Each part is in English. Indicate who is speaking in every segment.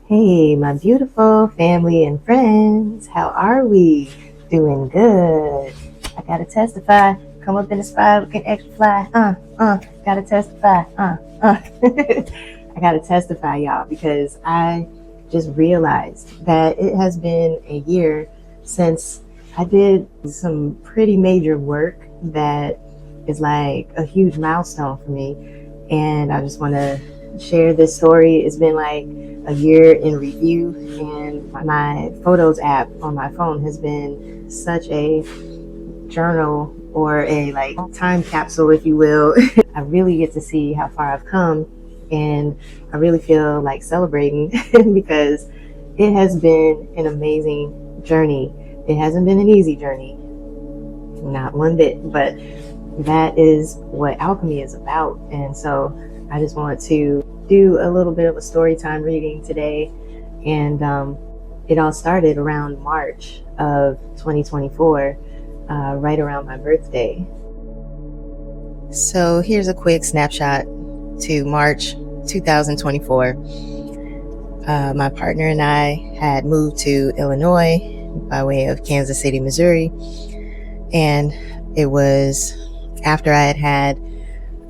Speaker 1: Hey, my beautiful family and friends. How are we? Doing good. I gotta testify. Come up in the spot looking extra fly. Gotta testify. I gotta testify, y'all, because I just realized that it has been a year since I did some pretty major work that is like a huge milestone for me. And I just want to share this story. It's been like a year in review, and my Photos app on my phone has been such a journal, or a like time capsule, if you will. I really get to see how far I've come, and I really feel like celebrating because it has been an amazing journey. It hasn't been an easy journey, not one bit, but that is what alchemy is about. And so I just want to do a little bit of a story time reading today. And it all started around March of 2024, right around my birthday. So here's a quick snapshot to March 2024. My partner and I had moved to Illinois by way of Kansas City, Missouri. And it was after I had had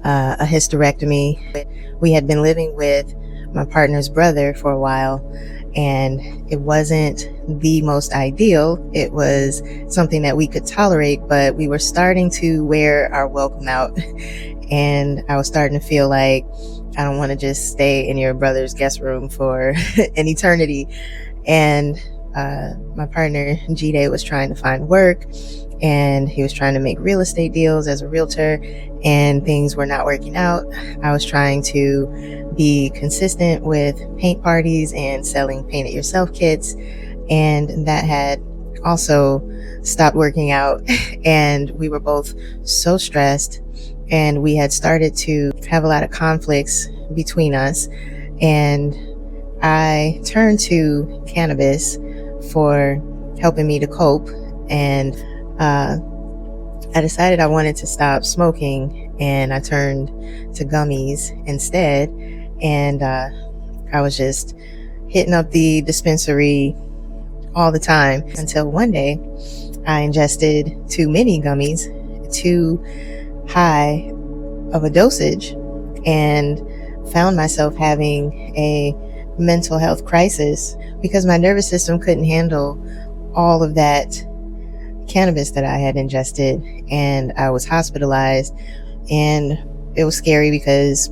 Speaker 1: a hysterectomy. We had been living with my partner's brother for a while, and it wasn't the most ideal. It was something that we could tolerate, but we were starting to wear our welcome out. And I was starting to feel like I don't want to just stay in your brother's guest room for an eternity. And my partner, G-Day, was trying to find work, and he was trying to make real estate deals as a realtor, and things were not working out. I was trying to be consistent with paint parties and selling paint it yourself kits, and that had also stopped working out. And we were both so stressed, and we had started to have a lot of conflicts between us. And I turned to cannabis for helping me to cope, and I decided I wanted to stop smoking, and I turned to gummies instead. And I was just hitting up the dispensary all the time until one day I ingested too many gummies, too high of a dosage, and found myself having a mental health crisis because my nervous system couldn't handle all of that cannabis that I had ingested. And I was hospitalized, and it was scary because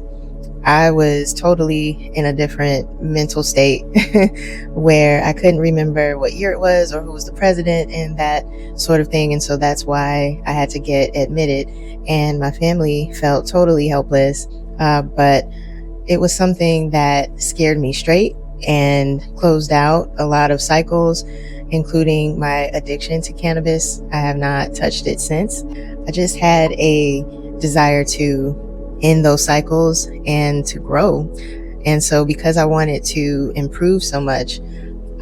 Speaker 1: I was totally in a different mental state where I couldn't remember what year it was or who was the president and that sort of thing. And so that's why I had to get admitted, and my family felt totally helpless. But it was something that scared me straight and closed out a lot of cycles, including my addiction to cannabis. I have not touched it since. I just had a desire to end those cycles and to grow. And so because I wanted to improve so much,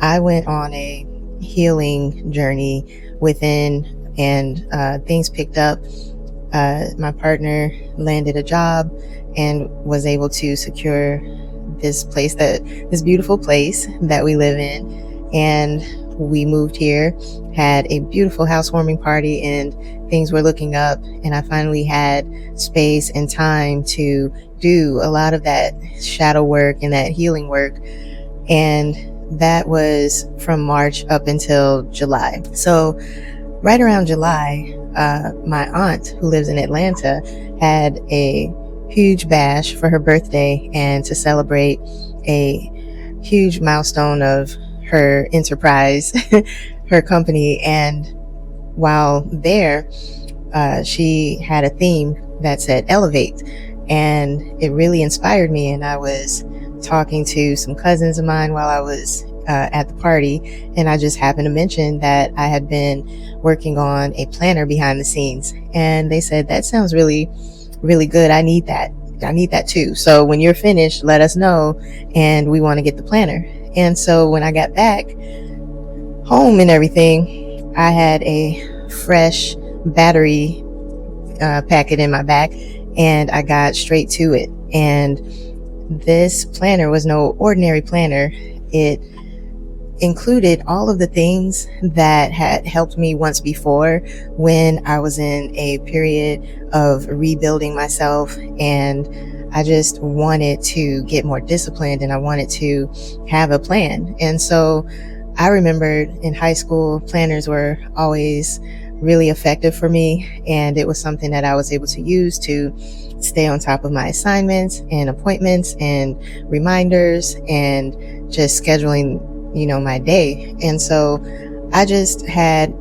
Speaker 1: I went on a healing journey within, and things picked up. My partner landed a job and was able to secure this beautiful place that we live in. And we moved here, had a beautiful housewarming party, and things were looking up. And I finally had space and time to do a lot of that shadow work and that healing work. And that was from March up until July. So right around July, my aunt, who lives in Atlanta, had a huge bash for her birthday, and to celebrate a huge milestone of her enterprise, her company. And while there, she had a theme that said elevate, and it really inspired me. And I was talking to some cousins of mine while I was at the party, and I just happened to mention that I had been working on a planner behind the scenes, and they said, that sounds really, really good. I need that too. So when you're finished, let us know, and we want to get the planner. And so when I got back home and everything, I had a fresh battery packet in my back, and I got straight to it. And this planner was no ordinary planner. it included all of the things that had helped me once before when I was in a period of rebuilding myself, and I just wanted to get more disciplined and I wanted to have a plan. And so I remembered in high school, planners were always really effective for me, and it was something that I was able to use to stay on top of my assignments and appointments and reminders and just scheduling my day. And so I just had,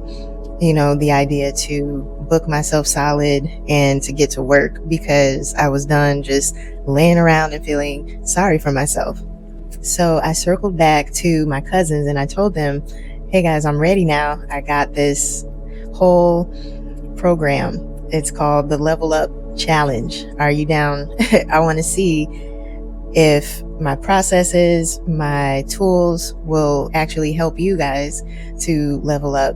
Speaker 1: the idea to book myself solid and to get to work because I was done just laying around and feeling sorry for myself. So I circled back to my cousins and I told them, hey guys, I'm ready now. I got this whole program. It's called the Level Up Challenge. Are you down? I want to see if my processes, my tools will actually help you guys to level up.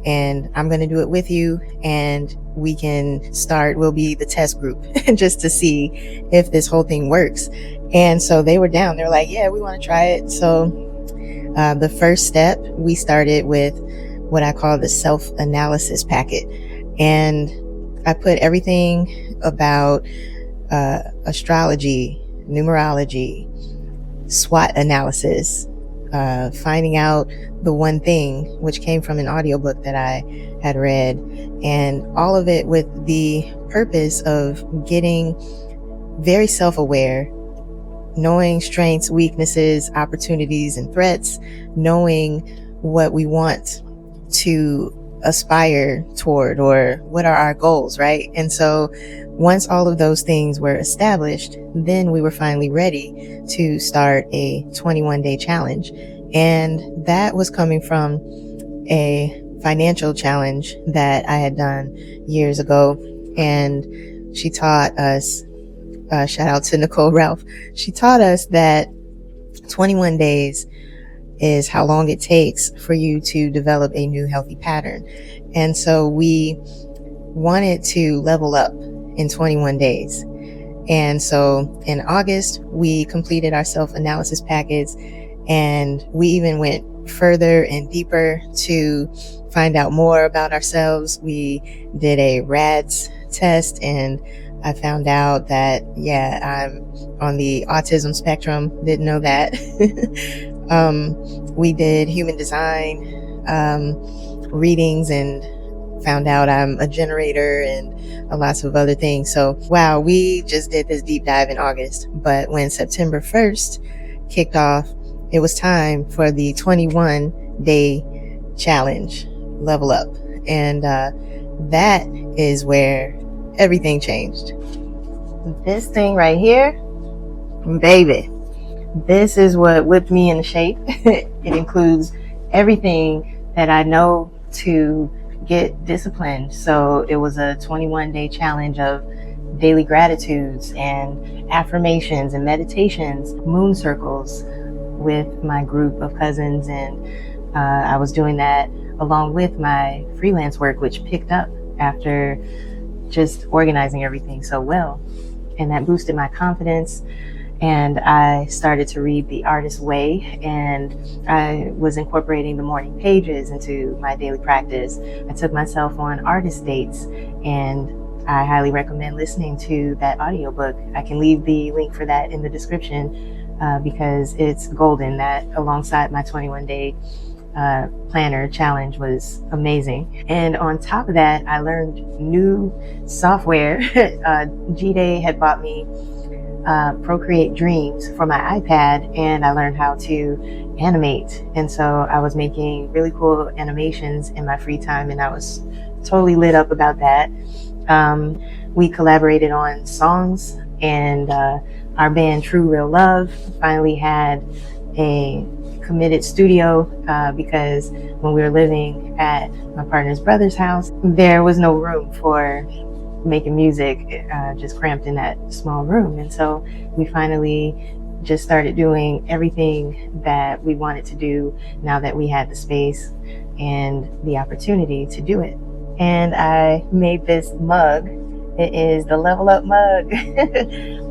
Speaker 1: And I'm going to do it with you, and we can start. We'll be the test group just to see if this whole thing works. And so they were down. They're like, yeah, we want to try it. So the first step, we started with what I call the self-analysis packet. And I put everything about astrology, numerology, SWOT analysis, finding out the one thing, which came from an audiobook that I had read, and all of it with the purpose of getting very self-aware, knowing strengths, weaknesses, opportunities, and threats, knowing what we want to aspire toward or what are our goals, right? And so once all of those things were established, then we were finally ready to start a 21-day challenge. And that was coming from a financial challenge that I had done years ago. And she taught us, shout out to Nicole Ralph, she taught us that 21 days is how long it takes for you to develop a new healthy pattern. And so we wanted to level up in 21 days. And so in August, we completed our self-analysis packets, and we even went further and deeper to find out more about ourselves. We did a RADS test, and I found out that, I'm on the autism spectrum. Didn't know that. We did human design readings and found out I'm a generator and lots of other things. So, wow, we just did this deep dive in August. But when September 1st kicked off, it was time for the 21-day challenge, Level Up. And that is where everything changed. This thing right here, baby, this is what whipped me into shape. It includes everything that I know to get disciplined. So it was a 21-day challenge of daily gratitudes and affirmations and meditations, moon circles with my group of cousins. And I was doing that along with my freelance work, which picked up after just organizing everything so well. And that boosted my confidence. And I started to read The Artist's Way, and I was incorporating the morning pages into my daily practice. I took myself on artist dates, and I highly recommend listening to that audiobook. I can leave the link for that in the description because it's golden. That alongside my 21-day planner challenge was amazing. And on top of that, I learned new software. G-Day had bought me Procreate Dreams for my iPad, and I learned how to animate. And so I was making really cool animations in my free time, and I was totally lit up about that. We collaborated on songs, and our band True Real Love finally had a committed studio because when we were living at my partner's brother's house, there was no room for making music, just cramped in that small room. And so we finally just started doing everything that we wanted to do now that we had the space and the opportunity to do it. And I made this mug. It is the Level Up mug.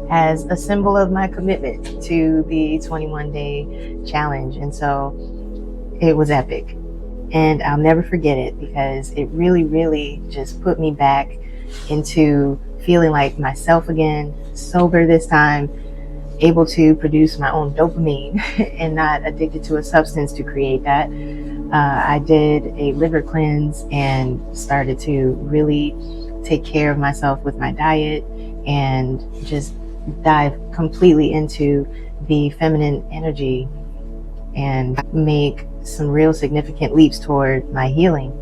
Speaker 1: as a symbol of my commitment to the 21-day challenge. And so it was epic. And I'll never forget it because it really, really just put me back into feeling like myself again, sober this time, able to produce my own dopamine and not addicted to a substance to create that. I did a liver cleanse and started to really take care of myself with my diet and just dive completely into the feminine energy and make some real significant leaps toward my healing.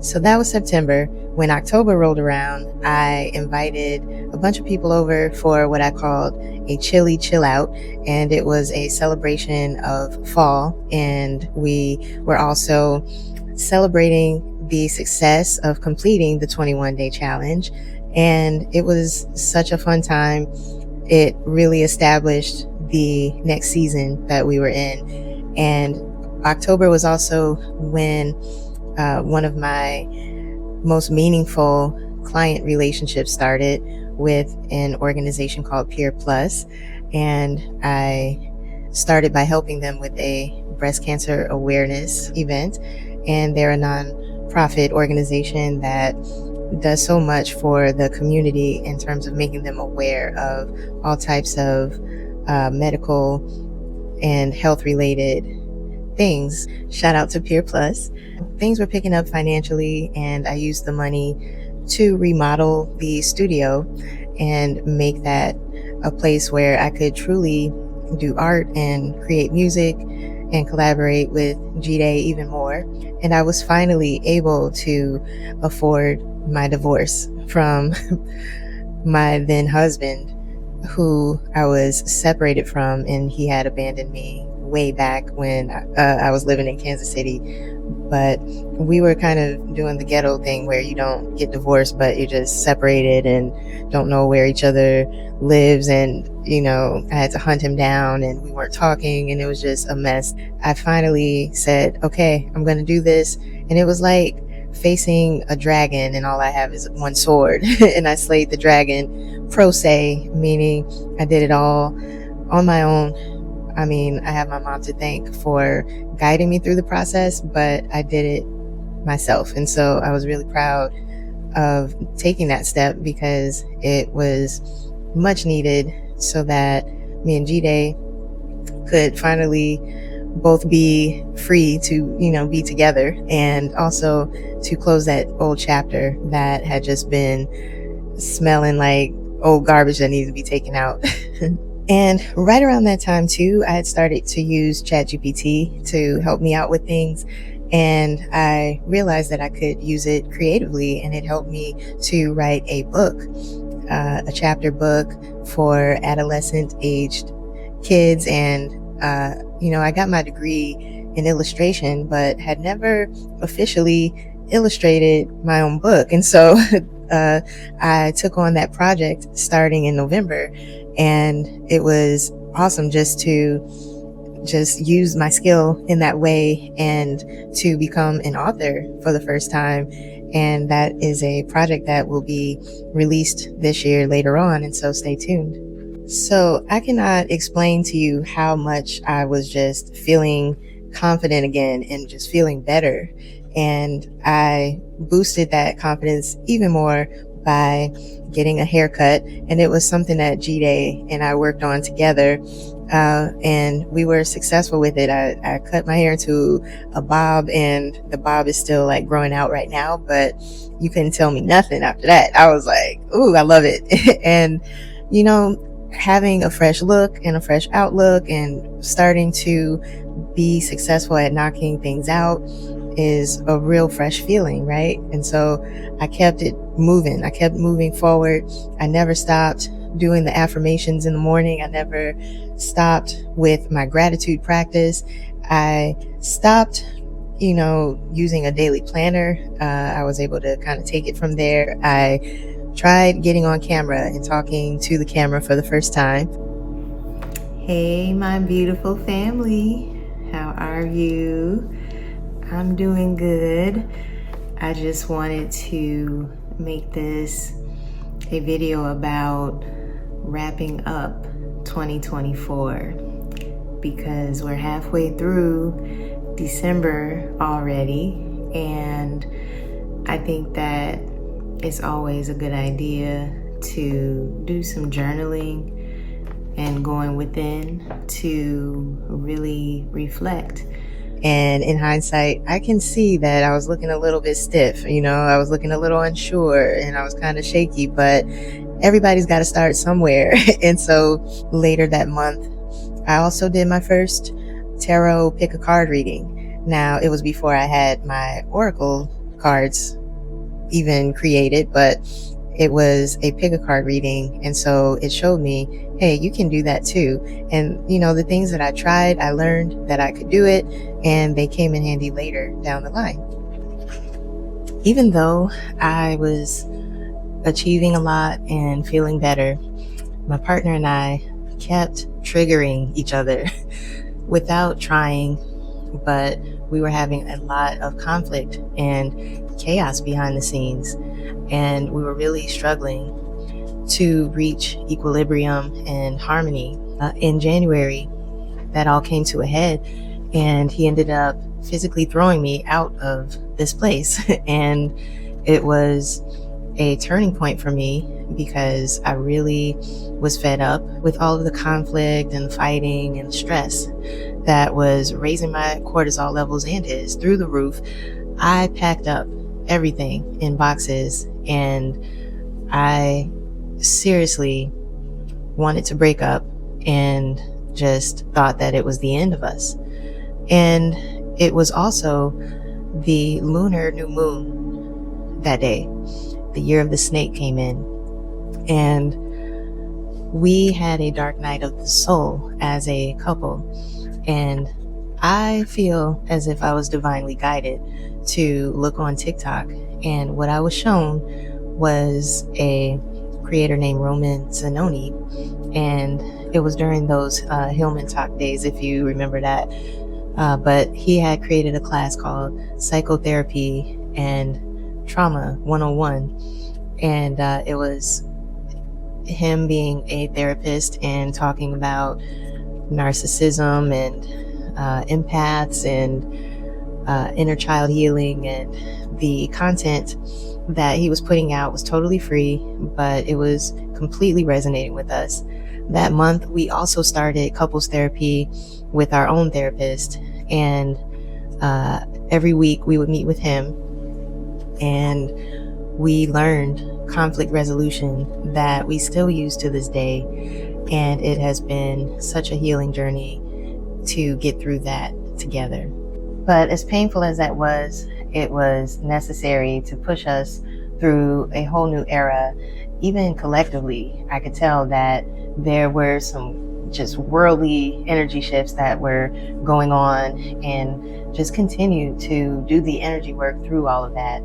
Speaker 1: So that was September. When October rolled around, I invited a bunch of people over for what I called a chilly chill out, and it was a celebration of fall, and we were also celebrating the success of completing the 21-day challenge, and it was such a fun time. It really established the next season that we were in. And October was also when one of my most meaningful client relationships started with an organization called Peer Plus. And I started by helping them with a breast cancer awareness event. And they're a nonprofit organization that does so much for the community in terms of making them aware of all types of medical and health related things. Shout out to Peer Plus. Things were picking up financially, and I used the money to remodel the studio and make that a place where I could truly do art and create music and collaborate with G-Day even more. And I was finally able to afford my divorce from my then husband, who I was separated from, and he had abandoned me way back when I was living in Kansas City. But we were kind of doing the ghetto thing where you don't get divorced, but you're just separated and don't know where each other lives. And, you know, I had to hunt him down and we weren't talking, and it was just a mess. I finally said, okay, I'm going to do this. And it was like facing a dragon and all I have is one sword. And I slayed the dragon pro se, meaning I did it all on my own. I mean, I have my mom to thank for guiding me through the process, but I did it myself. And so I was really proud of taking that step because it was much needed so that me and G-Day could finally both be free to, you know, be together, and also to close that old chapter that had just been smelling like old garbage that needed to be taken out. And right around that time too, I had started to use ChatGPT to help me out with things. And I realized that I could use it creatively, and it helped me to write a book, a chapter book for adolescent aged kids. And, you know, I got my degree in illustration, but had never officially illustrated my own book. And so I took on that project starting in November. And it was awesome just to use my skill in that way and to become an author for the first time. And that is a project that will be released this year later on. And so stay tuned. So I cannot explain to you how much I was just feeling confident again and just feeling better. And I boosted that confidence even more by getting a haircut. And it was something that G-Day and I worked on together. And we were successful with it. I cut my hair into a bob, and the bob is still like growing out right now, but you couldn't tell me nothing after that. I was like, ooh, I love it. And, you know, having a fresh look and a fresh outlook and starting to be successful at knocking things out is a real fresh feeling, right? And so I kept it moving. I kept moving forward. I never stopped doing the affirmations in the morning. I never stopped with my gratitude practice. I stopped, you know, using a daily planner. I was able to kind of take it from there. I tried getting on camera and talking to the camera for the first time. Hey, my beautiful family. How are you? I'm doing good. I just wanted to make this a video about wrapping up 2024 because we're halfway through December already, and I think that it's always a good idea to do some journaling and going within to really reflect. And in hindsight, I can see that I was looking a little bit stiff. I was looking a little unsure and I was kind of shaky, but everybody's got to start somewhere. And so later that month, I also did my first tarot pick a card reading. Now, it was before I had my oracle cards even created, but it was a pick a card reading. And so it showed me, hey, you can do that too. And the things that I tried, I learned that I could do it, and they came in handy later down the line. Even though I was achieving a lot and feeling better, my partner and I kept triggering each other without trying, but we were having a lot of conflict and chaos behind the scenes, and we were really struggling to reach equilibrium and harmony. In January, that all came to a head, and he ended up physically throwing me out of this place. And it was a turning point for me because I really was fed up with all of the conflict and the fighting and the stress that was raising my cortisol levels and his through the roof. I packed up everything in boxes, and I seriously wanted to break up and just thought that it was the end of us. And it was also the lunar new moon that day. The year of the snake came in, and we had a dark night of the soul as a couple. And I feel as if I was divinely guided to look on TikTok, and what I was shown was a creator named Roman Zanoni, and it was during those Hillman Talk days, if you remember that. But he had created a class called Psychotherapy and Trauma 101, and it was him being a therapist and talking about narcissism and empaths and inner child healing, and the content that he was putting out was totally free, but it was completely resonating with us. That month, we also started couples therapy with our own therapist, and every week we would meet with him, and we learned conflict resolution that we still use to this day, and it has been such a healing journey to get through that together. But as painful as that was, it was necessary to push us through a whole new era. Even collectively, I could tell that there were some just worldly energy shifts that were going on, and just continue to do the energy work through all of that.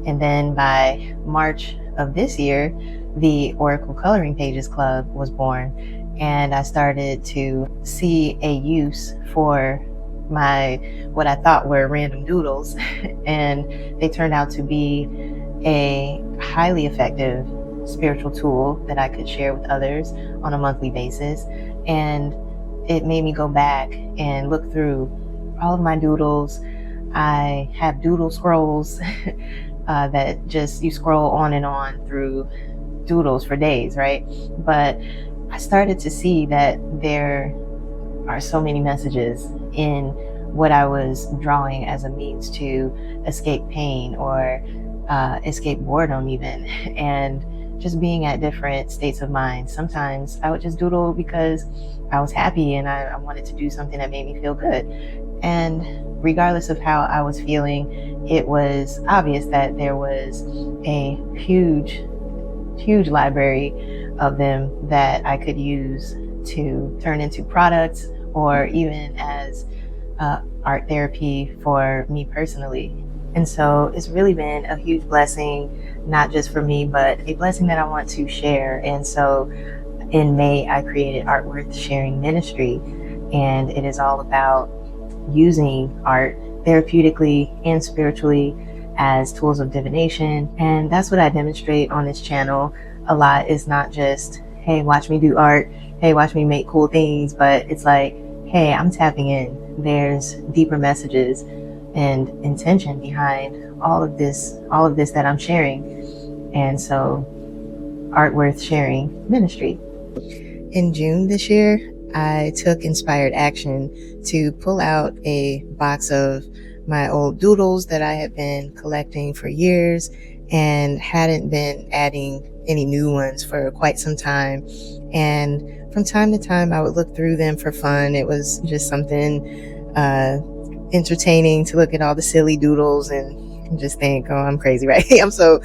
Speaker 1: And then by March of this year, the Oracle Coloring Pages Club was born, and I started to see a use for what I thought were random doodles, and they turned out to be a highly effective spiritual tool that I could share with others on a monthly basis. And it made me go back and look through all of my doodles. I have doodle scrolls that just you scroll on and on through doodles for days, right? But I started to see that there are so many messages in what I was drawing as a means to escape pain or escape boredom even, and just being at different states of mind. Sometimes I would just doodle because I was happy and I wanted to do something that made me feel good. And regardless of how I was feeling, it was obvious that there was a huge library of them that I could use to turn into products, or even as art therapy for me personally. And so it's really been a huge blessing, not just for me, but a blessing that I want to share. And so in May, I created Art Worth Sharing Ministry, and it is all about using art therapeutically and spiritually as tools of divination. And that's what I demonstrate on this channel a lot. Is not just hey, watch me do art, hey, watch me make cool things, but it's like, hey, I'm tapping in. There's deeper messages and intention behind all of this that I'm sharing. And so, art worth sharing ministry. In June this year, I took inspired action to pull out a box of my old doodles that I had been collecting for years and hadn't been adding any new ones for quite some time. And from time to time, I would look through them for fun. It was just something entertaining to look at all the silly doodles and just think, oh, I'm crazy, right? I'm so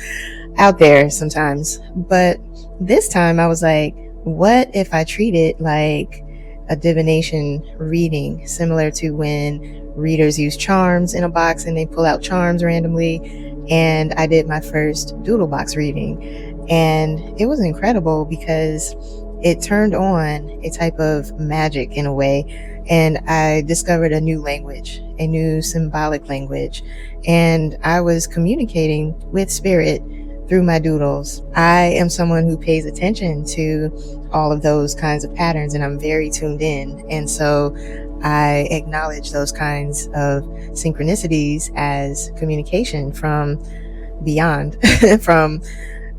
Speaker 1: out there sometimes. But this time I was like, what if I treat it like a divination reading, similar to when readers use charms in a box and they pull out charms randomly? And I did my first doodle box reading, and it was incredible because it turned on a type of magic in a way, and I discovered a new language, a new symbolic language, and I was communicating with spirit through my doodles. I am someone who pays attention to all of those kinds of patterns, and I'm very tuned in. And so I acknowledge those kinds of synchronicities as communication from beyond, from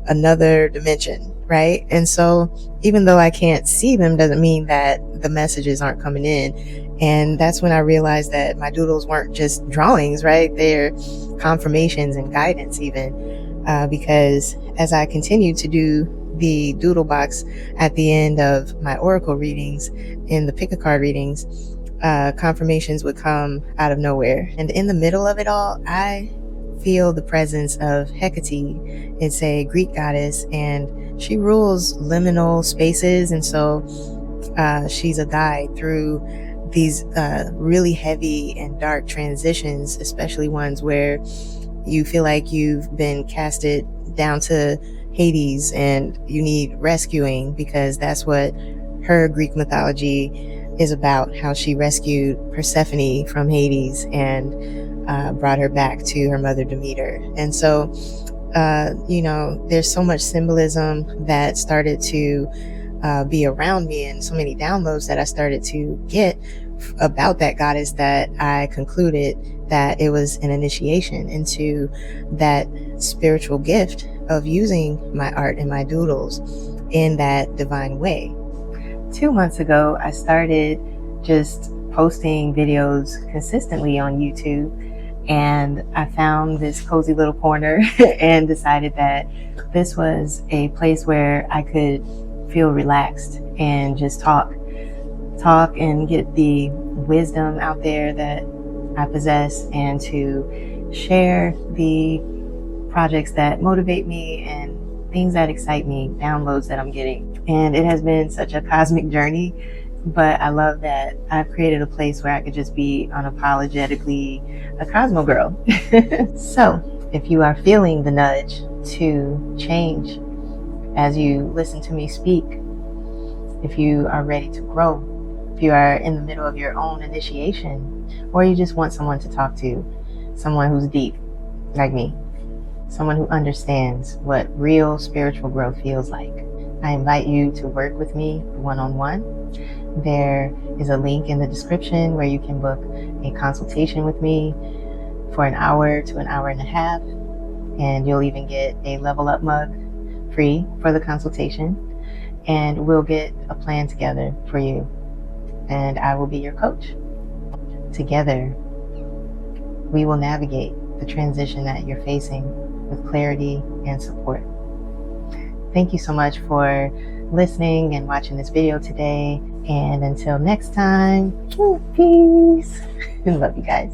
Speaker 1: another dimension, right? And so even though I can't see them, doesn't mean that the messages aren't coming in. And that's when I realized that my doodles weren't just drawings, right? They're confirmations and guidance even. Because as I continued to do the doodle box at the end of my oracle readings, in the pick a card readings, confirmations would come out of nowhere. And in the middle of it all, I feel the presence of Hecate. It's a Greek goddess, and she rules liminal spaces. And so she's a guide through these really heavy and dark transitions, especially ones where you feel like you've been casted down to Hades and you need rescuing, because that's what her Greek mythology is about, how she rescued Persephone from Hades and brought her back to her mother Demeter. And so, there's so much symbolism that started to be around me, and so many downloads that I started to get about that goddess, that I concluded that it was an initiation into that spiritual gift of using my art and my doodles in that divine way. 2 months ago, I started just posting videos consistently on YouTube, and I found this cozy little corner and decided that this was a place where I could feel relaxed and just talk and get the wisdom out there that I possess, and to share the projects that motivate me and things that excite me, downloads that I'm getting. And it has been such a cosmic journey, but I love that I've created a place where I could just be unapologetically a Cosmo girl. So if you are feeling the nudge to change as you listen to me speak, if you are ready to grow, if you are in the middle of your own initiation, or you just want someone to talk to, someone who's deep like me, someone who understands what real spiritual growth feels like, I invite you to work with me one-on-one. There is a link in the description where you can book a consultation with me for an hour to an hour and a half, and you'll even get a level up mug free for the consultation, and we'll get a plan together for you, and I will be your coach. Together, we will navigate the transition that you're facing with clarity and support. Thank you so much for listening and watching this video today. And until next time, peace. Love you guys.